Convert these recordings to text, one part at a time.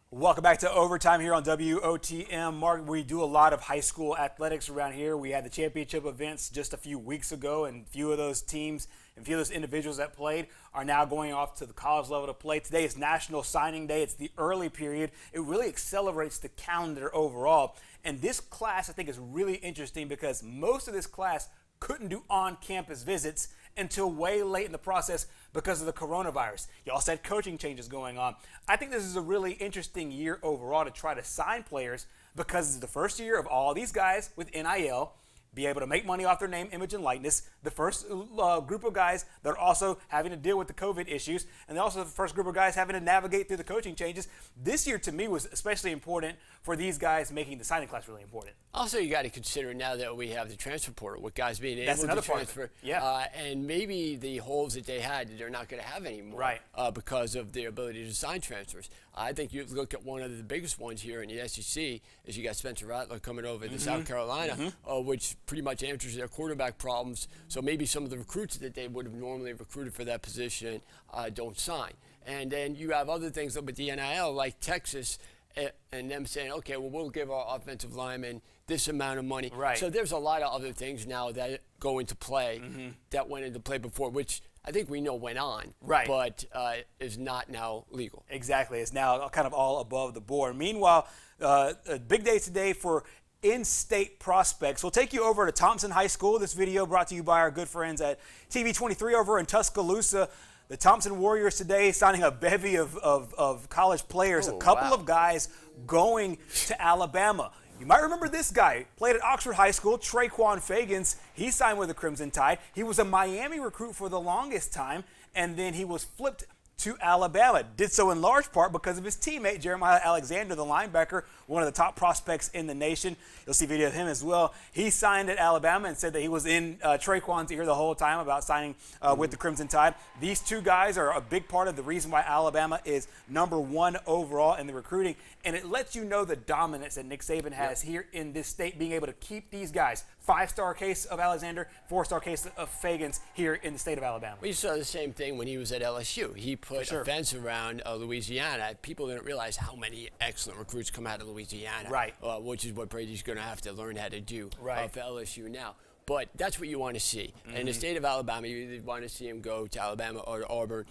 Welcome back to Overtime here on WOTM. Mark, we do a lot of high school athletics around here. We had the championship events just a few weeks ago, and a few of those teams and a few of those individuals that played are now going off to the college level to play. Today is National Signing Day. It's the early period. It really accelerates the calendar overall. And this class, I think, is really interesting because most of this class couldn't do on-campus visits until way late in the process because of the coronavirus. You also had coaching changes going on. I think this is a really interesting year overall to try to sign players because it's the first year of all these guys with NIL, be able to make money off their name, image, and likeness. The first group of guys that are also having to deal with the COVID issues, and also the first group of guys having to navigate through the coaching changes. This year, to me, was especially important for these guys, making the signing class really important. Also, you got to consider now that we have the transfer portal, with guys being able to transfer, and maybe the holes that they had, they're not going to have anymore, right? Because of their ability to sign transfers. I think you look at one of the biggest ones here in the SEC is you got Spencer Rattler coming over to South Carolina, which pretty much answers their quarterback problems. So maybe some of the recruits that they would have normally recruited for that position don't sign. And then you have other things with the NIL, like Texas, and them saying, okay, well, we'll give our offensive linemen this amount of money. Right. So there's a lot of other things now that go into play that went into play before, which I think we know went on, but is not now legal. Exactly. It's now kind of all above the board. Meanwhile, a big day today for in-state prospects. We'll take you over to Thompson High School. This video brought to you by our good friends at TV23 over in Tuscaloosa. The Thompson Warriors today signing a bevy of college players, a couple of guys going to Alabama. You might remember this guy, played at Oxford High School, Traquan Fagans. He signed with the Crimson Tide. He was a Miami recruit for the longest time, and then he was flipped to Alabama. Did so in large part because of his teammate, Jeremiah Alexander, the linebacker, one of the top prospects in the nation. You'll see video of him as well. He signed at Alabama and said that he was in Traquan's ear the whole time about signing with the Crimson Tide. These two guys are a big part of the reason why Alabama is #1 overall in the recruiting, and it lets you know the dominance that Nick Saban has here in this state, being able to keep these guys. 5-star case of Alexander, 4-star case of Fagans here in the state of Alabama. We saw the same thing when he was at LSU. He put a fence around Louisiana. People didn't realize how many excellent recruits come out of Louisiana, which is what Brady's going to have to learn how to do for LSU now. But that's what you want to see. In the state of Alabama, you want to see him go to Alabama or to Auburn,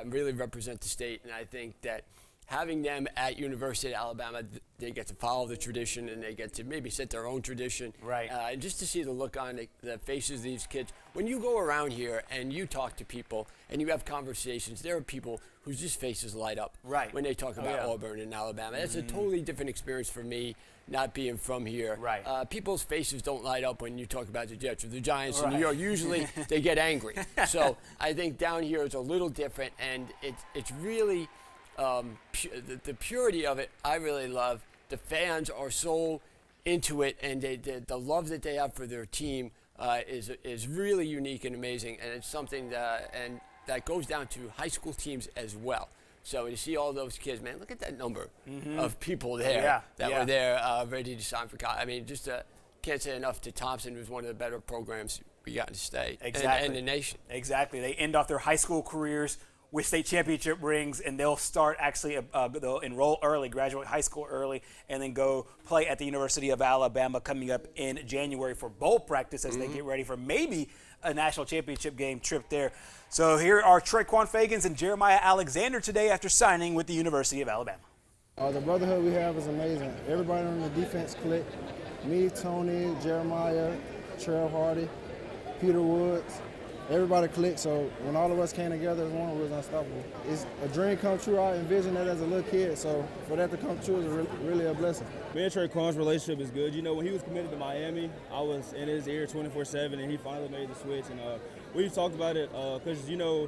really represent the state. And I think that having them at University of Alabama, they get to follow the tradition and they get to maybe set their own tradition. And just to see the look on the faces of these kids. When you go around here and you talk to people and you have conversations, there are people whose just faces light up when they talk about Auburn and Alabama. That's a totally different experience for me, not being from here. People's faces don't light up when you talk about the Jets or the Giants in New York. Usually they get angry. So I think down here is a little different, and it's really the purity of it I really love. The fans are so into it, and the love that they have for their team is really unique and amazing, and it's something that goes down to high school teams as well. So to see all those kids, man, look at that number of people there that were there ready to sign for college. I mean, just can't say enough to Thompson, who's one of the better programs we got in the state and the nation. Exactly. They end off their high school careers with state championship rings, and they'll start they'll enroll early, graduate high school early, and then go play at the University of Alabama coming up in January for bowl practice as they get ready for maybe a national championship game trip there. So here are Traquan Fagans and Jeremiah Alexander today after signing with the University of Alabama. The brotherhood we have is amazing. Everybody on the defense click. Me, Tony, Jeremiah, Gerhard, Peter Woods. Everybody clicked, so when all of us came together as one, we was unstoppable. It's a dream come true. I envisioned that as a little kid, so for that to come true is really a blessing. Me and Traquan's relationship is good. You know, when he was committed to Miami, I was in his ear 24/7, and he finally made the switch. And we talked about it because, you know,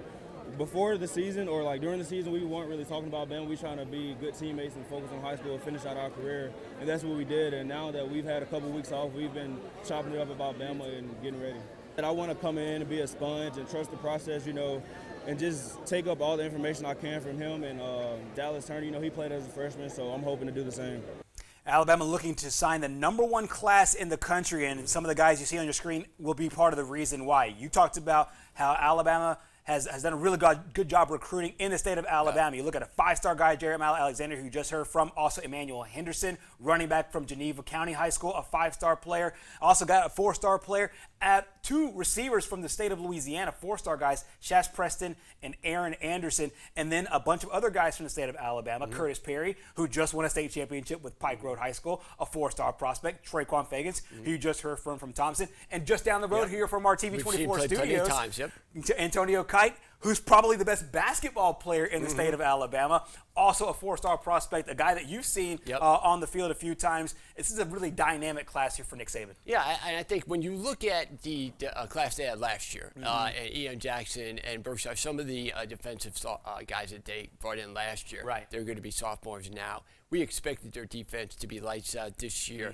before the season or like during the season, we weren't really talking about Bama. We trying to be good teammates and focus on high school and finish out our career, and that's what we did. And now that we've had a couple weeks off, we've been chopping it up about Bama and getting ready. And I want to come in and be a sponge and trust the process, you know, and just take up all the information I can from him. And Dallas Turner, you know, he played as a freshman, so I'm hoping to do the same. Alabama looking to sign the #1 class in the country, and some of the guys you see on your screen will be part of the reason why. You talked about how Alabama has done a really good job recruiting in the state of Alabama. You look at a 5-star guy, Jeremiah Alexander, who you just heard from. Also, Emmanuel Henderson, running back from Geneva County High School, a 5-star player. Also got a 4-star player. At 2 receivers from the state of Louisiana, 4-star guys, Shaz Preston and Aaron Anderson, and then a bunch of other guys from the state of Alabama. Curtis Perry, who just won a state championship with Pike Road High School, a 4-star prospect. Traquan Fagans, who you just heard from Thompson. And just down the road here from our TV24 studios, Antonio Kite, who's probably the best basketball player in the state of Alabama. Also a 4-star prospect, a guy that you've seen on the field a few times. This is a really dynamic class here for Nick Saban. Yeah, and I think when you look at the class they had last year, and Ian Jackson and Berkshire, some of the defensive guys that they brought in last year, they're going to be sophomores now. We expected their defense to be lights out this year.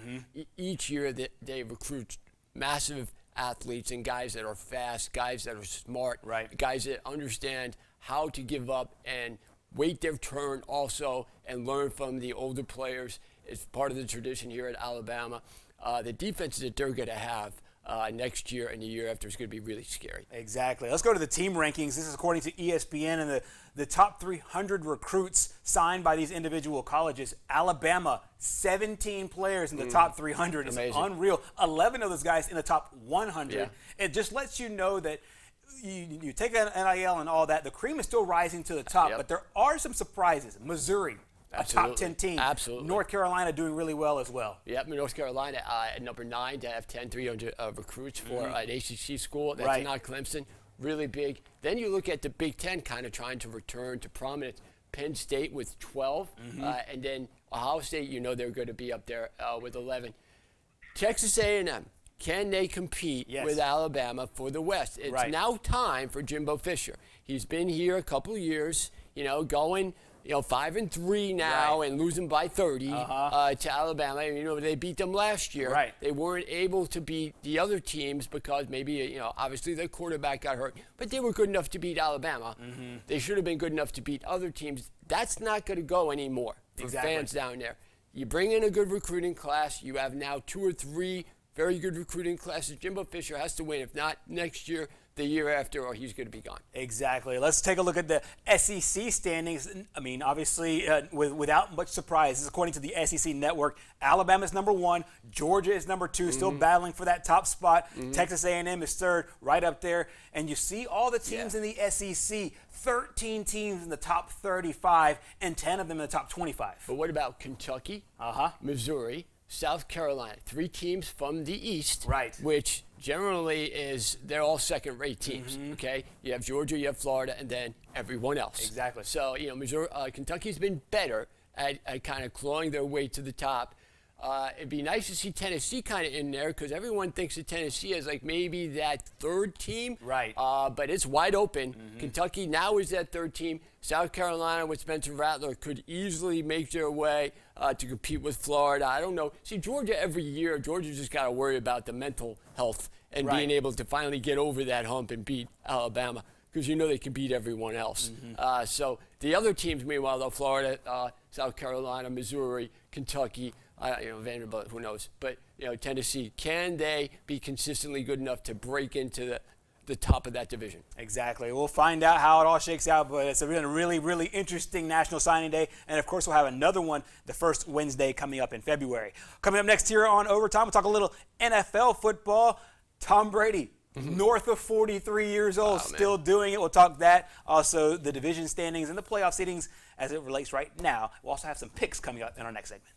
Each year they recruit massive athletes and guys that are fast, guys that are smart, guys that understand how to give up and wait their turn also and learn from the older players. It's part of the tradition here at Alabama. The defense that they're going to have next year and the year after is going to be really scary. Exactly. Let's go to the team rankings. This is according to ESPN and the top 300 recruits signed by these individual colleges. Alabama, 17 players in the top 300. It's unreal. 11 of those guys in the top 100. It just lets you know that you take an NIL and all that, the cream is still rising to the top, but there are some surprises. Missouri, a top 10 team. Absolutely. North Carolina doing really well as well. Yep, North Carolina at number 9 to have 300 recruits for an ACC school. That's not Clemson. Really big. Then you look at the Big Ten kind of trying to return to prominence. Penn State with 12, and then Ohio State, you know they're going to be up there with 11. Texas A&M. Can they compete with Alabama for the West? It's now time for Jimbo Fisher. He's been here a couple of years, going, 5-3 now and losing by 30 to Alabama. They beat them last year. They weren't able to beat the other teams because maybe, obviously their quarterback got hurt, but they were good enough to beat Alabama. They should have been good enough to beat other teams. That's not going to go anymore for fans down there. You bring in a good recruiting class. You have now 2 or 3 very good recruiting classes. Jimbo Fisher has to win. If not next year, the year after, or he's going to be gone. Exactly. Let's take a look at the SEC standings. I mean, obviously, without much surprise, this is according to the SEC network. Alabama's number 1. Georgia is number 2, still battling for that top spot. Texas A&M is 3rd, right up there. And you see all the teams in the SEC, 13 teams in the top 35 and 10 of them in the top 25. But what about Kentucky, Missouri, South Carolina, 3 teams from the East, which generally they're all second-rate teams, okay? You have Georgia, you have Florida, and then everyone else. Exactly. So, Missouri, Kentucky's been better at kind of clawing their way to the top. It'd be nice to see Tennessee kind of in there because everyone thinks of Tennessee as like maybe that 3rd team. But it's wide open. Kentucky now is that 3rd team. South Carolina with Spencer Rattler could easily make their way to compete with Florida. I don't know. See, Georgia every year, Georgia's just got to worry about the mental health and being able to finally get over that hump and beat Alabama because they can beat everyone else. So the other teams, meanwhile, though, Florida, South Carolina, Missouri, Kentucky, Vanderbilt, who knows? But, Tennessee, can they be consistently good enough to break into the top of that division? Exactly. We'll find out how it all shakes out, but it's been a really, really interesting National Signing Day. And, of course, we'll have another one the first Wednesday coming up in February. Coming up next here on Overtime, we'll talk a little NFL football. Tom Brady, north of 43 years old, still doing it. We'll talk that. Also, the division standings and the playoff seedings as it relates right now. We'll also have some picks coming up in our next segment.